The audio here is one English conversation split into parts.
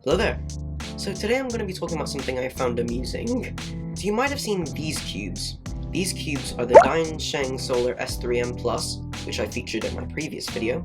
Hello there! So today I'm going to be talking about something I found amusing. So you might have seen these cubes. These cubes are the Diansheng Solar S3M Plus, which I featured in my previous video,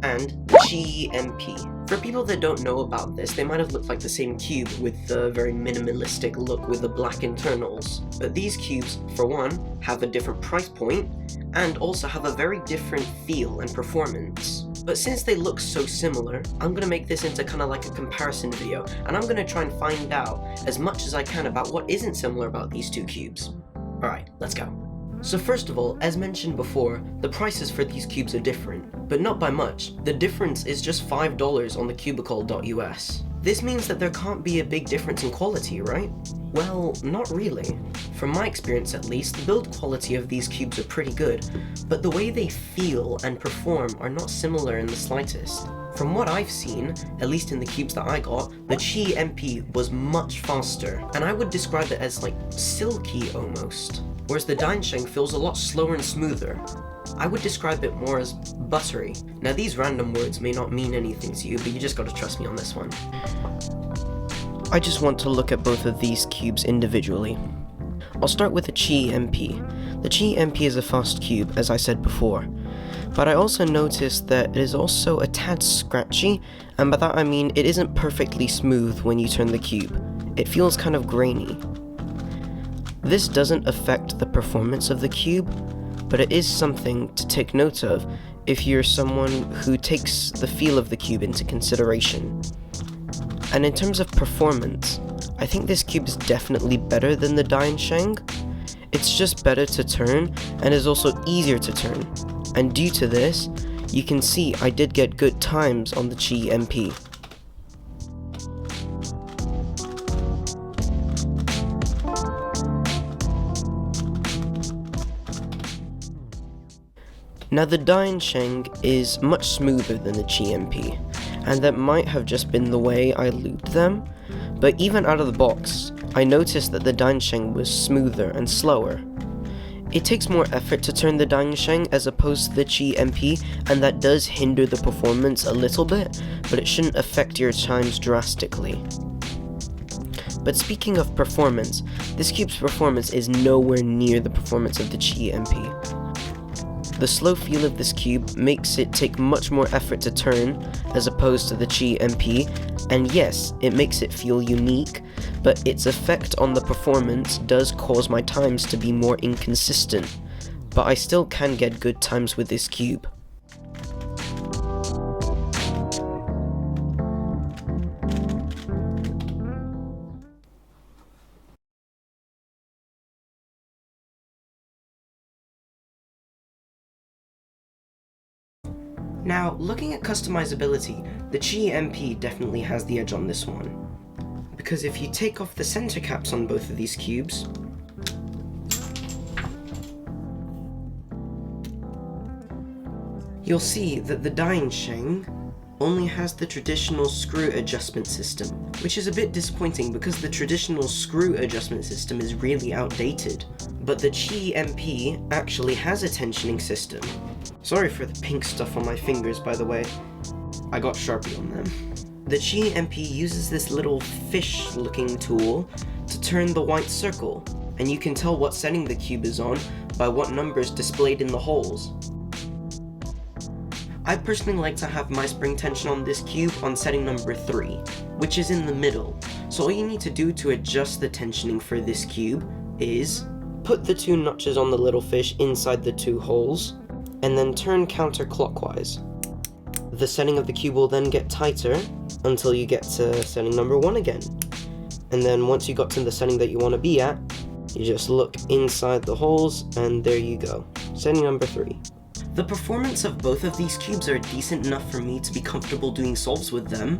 and the Qiyi MP. For people that don't know about this, they might have looked like the same cube with the very minimalistic look with the black internals. But these cubes, for one, have a different price point, and also have a very different feel and performance. But since they look so similar, I'm gonna make this into kind of like a comparison video, and I'm gonna try and find out as much as I can about what isn't similar about these two cubes. Alright, let's go. So first of all, as mentioned before, the prices for these cubes are different, but not by much. The difference is just $5 on the cubicle.us. This means that there can't be a big difference in quality, right? Well, not really. From my experience at least, the build quality of these cubes are pretty good, but the way they feel and perform are not similar in the slightest. From what I've seen, at least in the cubes that I got, the Qiyi MP was much faster, and I would describe it as like silky almost, whereas the Diansheng feels a lot slower and smoother. I would describe it more as buttery. Now these random words may not mean anything to you, but you just gotta trust me on this one. I just want to look at both of these cubes individually. I'll start with the Qiyi MP. The Qiyi MP is a fast cube, as I said before, but I also noticed that it is also a tad scratchy, and by that I mean it isn't perfectly smooth when you turn the cube. It feels kind of grainy. This doesn't affect the performance of the cube, but it is something to take note of if you're someone who takes the feel of the cube into consideration. And in terms of performance, I think this cube is definitely better than the Diansheng. It's just better to turn and is also easier to turn. And due to this, you can see I did get good times on the Qiyi MP. Now the Diansheng is much smoother than the Qiyi MP, and that might have just been the way I looped them, but even out of the box, I noticed that the Diansheng was smoother and slower. It takes more effort to turn the Diansheng as opposed to the Qiyi MP, and that does hinder the performance a little bit, but it shouldn't affect your times drastically. But speaking of performance, this cube's performance is nowhere near the performance of the Qiyi MP. The slow feel of this cube makes it take much more effort to turn as opposed to the Qiyi MP, and yes, it makes it feel unique, but its effect on the performance does cause my times to be more inconsistent, but I still can get good times with this cube. Now, looking at customizability, the Qiyi MP definitely has the edge on this one. Because if you take off the center caps on both of these cubes, you'll see that the Diansheng only has the traditional screw adjustment system, which is a bit disappointing because the traditional screw adjustment system is really outdated. But the Qiyi MP actually has a tensioning system. Sorry for the pink stuff on my fingers, by the way. I got Sharpie on them. The Qiyi MP uses this little fish-looking tool to turn the white circle, and you can tell what setting the cube is on by what numbers displayed in the holes. I personally like to have my spring tension on this cube on setting number 3, which is in the middle. So all you need to do to adjust the tensioning for this cube is put the 2 notches on the little fish inside the 2 holes, and then turn counterclockwise. The setting of the cube will then get tighter until you get to setting number 1 again. And then once you got to the setting that you want to be at, you just look inside the holes, and there you go. Setting number 3. The performance of both of these cubes are decent enough for me to be comfortable doing solves with them,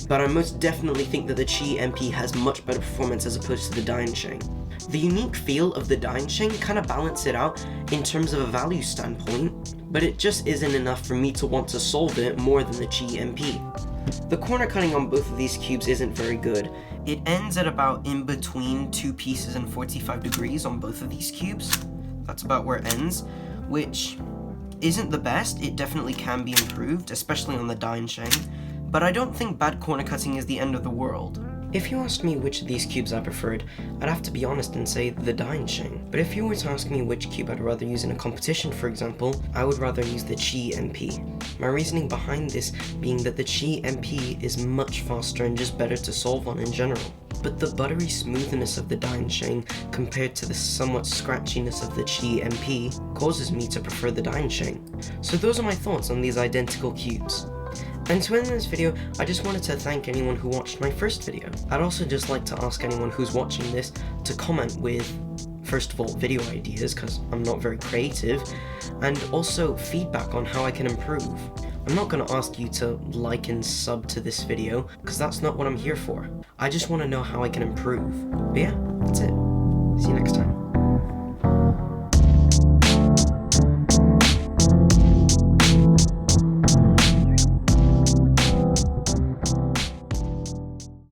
but I most definitely think that the Qiyi MP has much better performance as opposed to the Diansheng. The unique feel of the Diansheng kind of balance it out in terms of a value standpoint, but it just isn't enough for me to want to solve it more than the Qiyi MP. The corner cutting on both of these cubes isn't very good. It ends at about in between 2 pieces and 45 degrees on both of these cubes. That's about where it ends, which isn't the best. It definitely can be improved, especially on the Diansheng, but I don't think bad corner cutting is the end of the world. If you asked me which of these cubes I preferred, I'd have to be honest and say the Diansheng. But if you were to ask me which cube I'd rather use in a competition, for example, I would rather use the Qiyi MP. My reasoning behind this being that the Qiyi MP is much faster and just better to solve on in general. But the buttery smoothness of the Diansheng compared to the somewhat scratchiness of the Qiyi MP causes me to prefer the Diansheng. So those are my thoughts on these identical cubes. And to end this video, I just wanted to thank anyone who watched my first video. I'd also just like to ask anyone who's watching this to comment with, first of all, video ideas, because I'm not very creative, and also feedback on how I can improve. I'm not going to ask you to like and sub to this video, because that's not what I'm here for. I just want to know how I can improve. But yeah, that's it. See you next time.